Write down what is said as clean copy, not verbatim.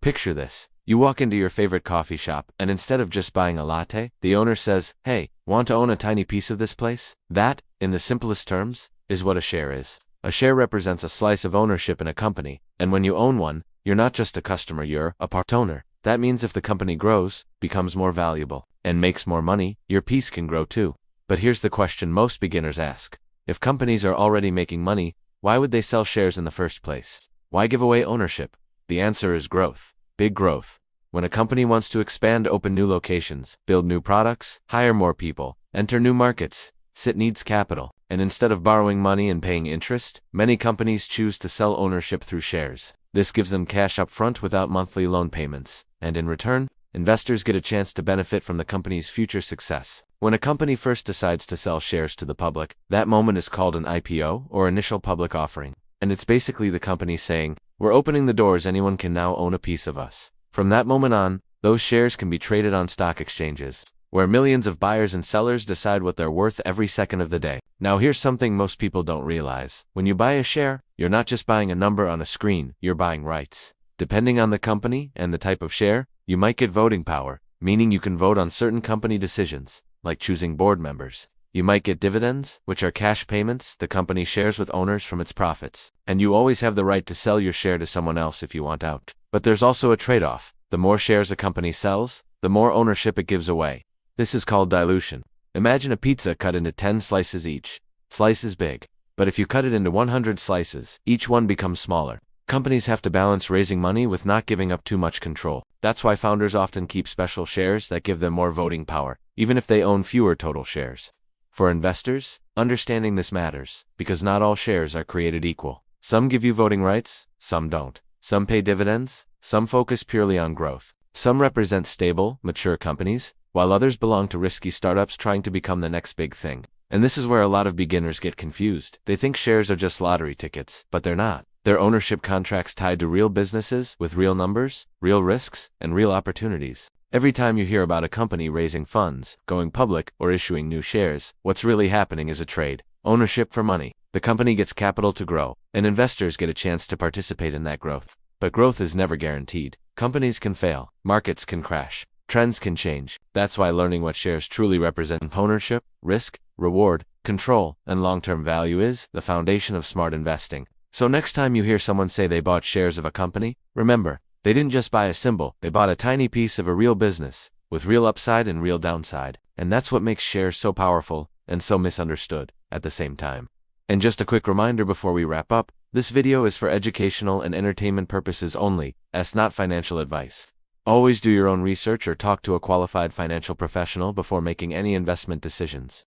Picture this. You walk into your favorite coffee shop, and instead of just buying a latte, the owner says, "Hey, want to own a tiny piece of this place?" That, in the simplest terms, is what a share is. A share represents a slice of ownership in a company, and when you own one, you're not just a customer, you're a part owner. That means if the company grows, becomes more valuable, and makes more money, your piece can grow too. But here's the question most beginners ask. If companies are already making money, why would they sell shares in the first place? Why give away ownership? The answer is growth. Big growth. When a company wants to expand, open new locations, build new products, hire more people, enter new markets, it needs capital. And instead of borrowing money and paying interest, many companies choose to sell ownership through shares. This gives them cash up front without monthly loan payments. And in return, investors get a chance to benefit from the company's future success. When a company first decides to sell shares to the public, that moment is called an IPO, or initial public offering. And it's basically the company saying, "We're opening the doors, anyone can now own a piece of us." From that moment on, those shares can be traded on stock exchanges, where millions of buyers and sellers decide what they're worth every second of the day. Now here's something most people don't realize. When you buy a share, you're not just buying a number on a screen, you're buying rights. Depending on the company and the type of share, you might get voting power, meaning you can vote on certain company decisions, like choosing board members. You might get dividends, which are cash payments the company shares with owners from its profits. And you always have the right to sell your share to someone else if you want out. But there's also a trade-off. The more shares a company sells, the more ownership it gives away. This is called dilution. Imagine a pizza cut into 10 slices each. Slice is big. But if you cut it into 100 slices, each one becomes smaller. Companies have to balance raising money with not giving up too much control. That's why founders often keep special shares that give them more voting power, even if they own fewer total shares. For investors, understanding this matters, because not all shares are created equal. Some give you voting rights, some don't. Some pay dividends, some focus purely on growth. Some represent stable, mature companies, while others belong to risky startups trying to become the next big thing. And this is where a lot of beginners get confused. They think shares are just lottery tickets, but they're not. They're ownership contracts tied to real businesses with real numbers, real risks, and real opportunities. Every time you hear about a company raising funds, going public, or issuing new shares, what's really happening is a trade. Ownership for money. The company gets capital to grow, and investors get a chance to participate in that growth. But growth is never guaranteed. Companies can fail, markets can crash, trends can change. That's why learning what shares truly represent ownership, risk, reward, control, and long-term value is the foundation of smart investing. So next time you hear someone say they bought shares of a company, remember, they didn't just buy a symbol, they bought a tiny piece of a real business, with real upside and real downside. And that's what makes shares so powerful, and so misunderstood, at the same time. And just a quick reminder before we wrap up, this video is for educational and entertainment purposes only, as not financial advice. Always do your own research or talk to a qualified financial professional before making any investment decisions.